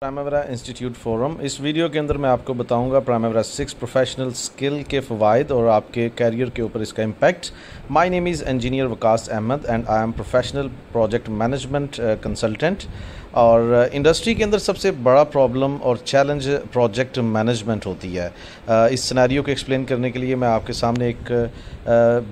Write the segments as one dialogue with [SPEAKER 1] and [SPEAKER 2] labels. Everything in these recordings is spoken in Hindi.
[SPEAKER 1] प्राइमेरा इंस्टीट्यूट फोरम। इस वीडियो के अंदर मैं आपको बताऊंगा प्राइमेरा 6 प्रोफेशनल स्किल के फ़वाइद और आपके कैरियर के ऊपर इसका impact. My name is engineer Waqas Ahmed and I am professional project management consultant. और इंडस्ट्री के अंदर सबसे बड़ा प्रॉब्लम और चैलेंज प्रोजेक्ट मैनेजमेंट होती है। इस सिनेरियो को एक्सप्लेन करने के लिए मैं आपके सामने एक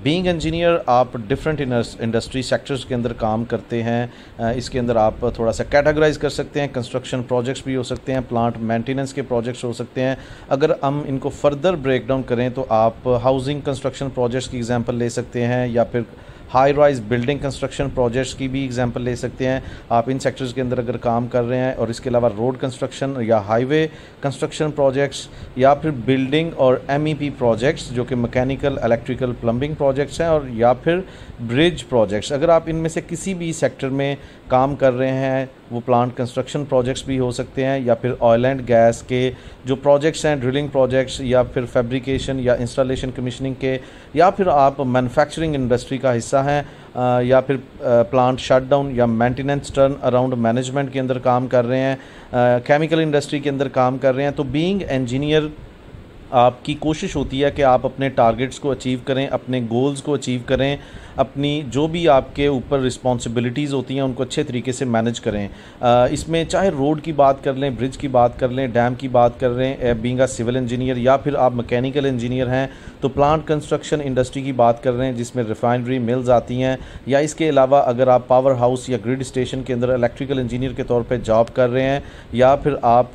[SPEAKER 1] बीइंग इंजीनियर आप डिफरेंट इंडस्ट्री सेक्टर्स के अंदर काम करते हैं। इसके अंदर आप थोड़ा सा कैटेगराइज कर सकते हैं। कंस्ट्रक्शन प्रोजेक्ट्स भी हो सकते हैं, प्लांट मेंटेनेंस के प्रोजेक्ट्स हो सकते हैं। अगर हम इनको फर्दर ब्रेक डाउन करें तो आप हाउसिंग कंस्ट्रक्शन प्रोजेक्ट्स की एग्जांपल ले सकते हैं या फिर high rise building construction projects की भी एग्जांपल ले सकते हैं। आप इन सेक्टर्स के अंदर अगर काम कर रहे हैं और इसके अलावा रोड कंस्ट्रक्शन या हाईवे कंस्ट्रक्शन प्रोजेक्ट्स या फिर बिल्डिंग और MEP प्रोजेक्ट्स जो कि मैकेनिकल इलेक्ट्रिकल प्लम्बिंग प्रोजेक्ट्स हैं, और या फिर ब्रिज प्रोजेक्ट्स, अगर आप इनमें से किसी भी सेक्टर में काम कर रहे हैं, वो प्लांट कंस्ट्रक्शन प्रोजेक्ट्स भी हो सकते हैं या फिर ऑयल एंड गैस के जो प्रोजेक्ट्स हैं, ड्रिलिंग प्रोजेक्ट्स या फिर फैब्रिकेशन या इंस्टॉलेशन कमीशनिंग के, या फिर आप मैन्युफैक्चरिंग इंडस्ट्री का हिस्सा हैं या फिर प्लांट शटडाउन या मेंटेनेंस टर्न अराउंड मैनेजमेंट के अंदर काम कर रहे हैं, केमिकल इंडस्ट्री के अंदर काम कर रहे हैं, तो बीइंग इंजीनियर आपकी कोशिश होती है कि आप अपने टारगेट्स को अचीव करें, अपने गोल्स को अचीव करें, अपनी जो भी आपके ऊपर रिस्पॉन्सिबिलिटीज़ होती हैं उनको अच्छे तरीके से मैनेज करें। इसमें चाहे रोड की बात कर लें, ब्रिज की बात कर लें, डैम की बात कर लें, बीइंग अ सिविल इंजीनियर, या फिर आप मैकेनिकल इंजीनियर हैं तो प्लांट कंस्ट्रक्शन इंडस्ट्री की बात कर रहे हैं जिसमें रिफाइनरी मिल्स आती हैं, या इसके अलावा अगर आप पावर हाउस या ग्रिड स्टेशन के अंदर इलेक्ट्रिकल इंजीनियर के तौर पर जॉब कर रहे हैं, या फिर आप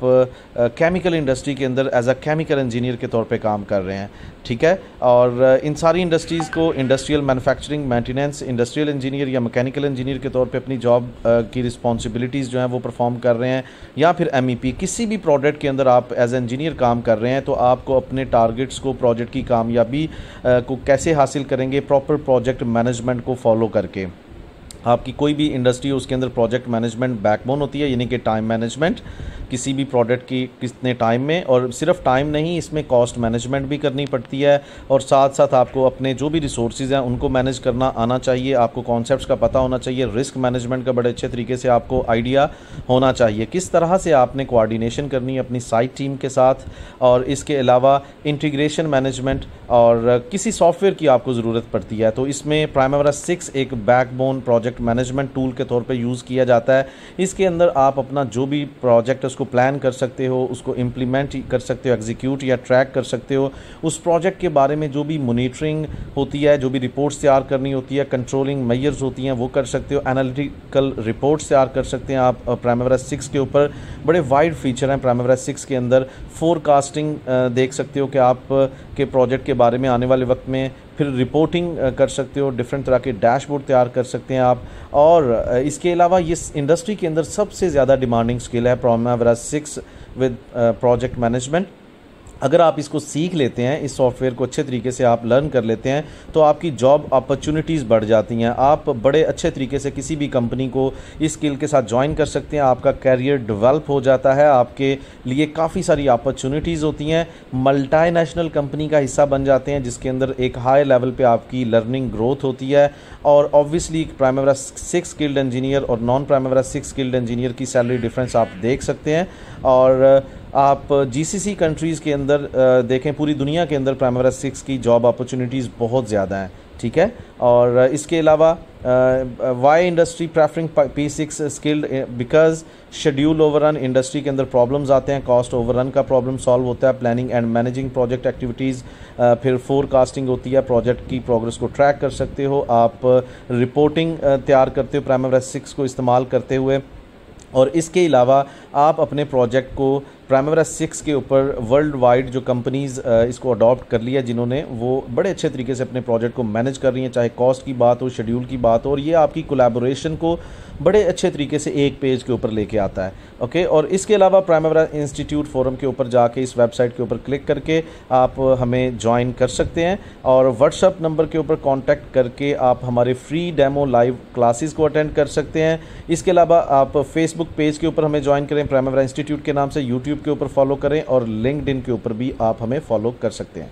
[SPEAKER 1] केमिकल इंडस्ट्री के अंदर एज अ केमिकल इंजीनियर के तौर पे काम कर रहे हैं। ठीक है, और इन सारी इंडस्ट्रीज़ को industrial manufacturing, maintenance, industrial engineer या मैकेनिकल इंजीनियर के तौर पे अपनी जॉब की रिस्पॉन्सिबिलिटीज़ जो हैं वो परफॉर्म कर रहे हैं, या फिर MEP किसी भी प्रोजेक्ट के अंदर आप एज इंजीनियर काम कर रहे हैं, तो आपको अपने टारगेट्स को, प्रोजेक्ट की कामयाबी को कैसे हासिल करेंगे, प्रॉपर प्रोजेक्ट मैनेजमेंट को फॉलो करके। आपकी कोई भी इंडस्ट्री हो उसके अंदर प्रोजेक्ट मैनेजमेंट बैकबोन होती है, यानी कि टाइम मैनेजमेंट, किसी भी प्रोडक्ट की कितने टाइम में, और सिर्फ टाइम नहीं, इसमें कॉस्ट मैनेजमेंट भी करनी पड़ती है, और साथ साथ आपको अपने जो भी रिसोर्सेज हैं उनको मैनेज करना आना चाहिए, आपको कॉन्सेप्ट्स का पता होना चाहिए, रिस्क मैनेजमेंट का बड़े अच्छे तरीके से आपको आइडिया होना चाहिए, किस तरह से आपने कोऑर्डिनेशन करनी है अपनी साइट टीम के साथ, और इसके अलावा इंटीग्रेशन मैनेजमेंट और किसी सॉफ्टवेयर की आपको ज़रूरत पड़ती है, तो इसमें प्राइमेरा 6 एक बैकबोन प्रोजेक्ट मैनेजमेंट टूल के तौर पे यूज़ किया जाता है। इसके अंदर आप अपना जो भी प्रोजेक्ट है उसको प्लान कर सकते हो, उसको इम्प्लीमेंट कर सकते हो, एग्जीक्यूट या ट्रैक कर सकते हो, उस प्रोजेक्ट के बारे में जो भी मॉनिटरिंग होती है, जो भी रिपोर्ट्स तैयार करनी होती है, कंट्रोलिंग मेजर्स होती हैं वो कर सकते हो, एनालिटिकल रिपोर्ट्स तैयार कर सकते हैं आप प्राइमेरा 6 के ऊपर। बड़े वाइड फीचर हैं प्राइमेरा 6 के अंदर। फोरकास्टिंग देख सकते हो कि आप के प्रोजेक्ट के बारे में आने वाले वक्त में, फिर रिपोर्टिंग कर सकते हो, डिफरेंट तरह के डैशबोर्ड तैयार कर सकते हैं आप। और इसके अलावा ये इंडस्ट्री के अंदर सबसे ज़्यादा डिमांडिंग स्किल है प्राइमेरा 6 विद प्रोजेक्ट मैनेजमेंट। अगर आप इसको सीख लेते हैं, इस सॉफ्टवेयर को अच्छे तरीके से आप लर्न कर लेते हैं, तो आपकी जॉब अपॉर्चुनिटीज़ बढ़ जाती हैं। आप बड़े अच्छे तरीके से किसी भी कंपनी को इस स्किल के साथ ज्वाइन कर सकते हैं, आपका कैरियर डेवलप हो जाता है, आपके लिए काफ़ी सारी अपॉर्चुनिटीज़ होती हैं, मल्टीनेशनल कंपनी का हिस्सा बन जाते हैं जिसके अंदर एक हाई लेवल पे आपकी लर्निंग ग्रोथ होती है। और ऑब्वियसली प्राइमेरा 6 स्किल्ड इंजीनियर और नॉन प्राइमेरा 6 स्किल्ड इंजीनियर की सैलरी डिफरेंस आप देख सकते हैं। और आप GCC कंट्रीज़ के अंदर देखें, पूरी दुनिया के अंदर प्राइमेरा 6 की जॉब अपॉर्चुनिटीज़ बहुत ज़्यादा हैं। ठीक है, और इसके अलावा why industry preferring P6 skilled, because schedule overrun, industry के अंदर प्रॉब्लम्स आते हैं, कॉस्ट ओवररन का प्रॉब्लम सॉल्व होता है, planning and managing project activities, फिर फोरकास्टिंग होती है, प्रोजेक्ट की प्रोग्रेस को ट्रैक कर सकते हो, आप रिपोर्टिंग तैयार करते हो प्राइमेरा 6 को इस्तेमाल करते हुए। और इसके अलावा आप अपने प्रोजेक्ट को प्राइमेरा 6 के ऊपर वर्ल्ड वाइड जो कंपनीज़ इसको अडॉप्ट कर लिया जिन्होंने, वो बड़े अच्छे तरीके से अपने प्रोजेक्ट को मैनेज कर रही हैं, चाहे कॉस्ट की बात हो, शेड्यूल की बात हो, और ये आपकी कोलैबोरेशन को बड़े अच्छे तरीके से एक पेज के ऊपर लेके आता है। ओके, और इसके अलावा प्राइमेरा इंस्टीट्यूट फोरम के ऊपर जाके इस वेबसाइट के ऊपर क्लिक करके आप हमें ज्वाइन कर सकते हैं, और व्हाट्सएप नंबर के ऊपर कांटेक्ट करके आप हमारे फ्री डेमो लाइव क्लासेस को अटेंड कर सकते हैं। इसके अलावा आप फेसबुक पेज के ऊपर हमें ज्वाइन करें प्राइमेरा इंस्टीट्यूट के नाम से, यूट्यूब के ऊपर फॉलो करें, और लिंक्डइन के ऊपर भी आप हमें फॉलो कर सकते हैं।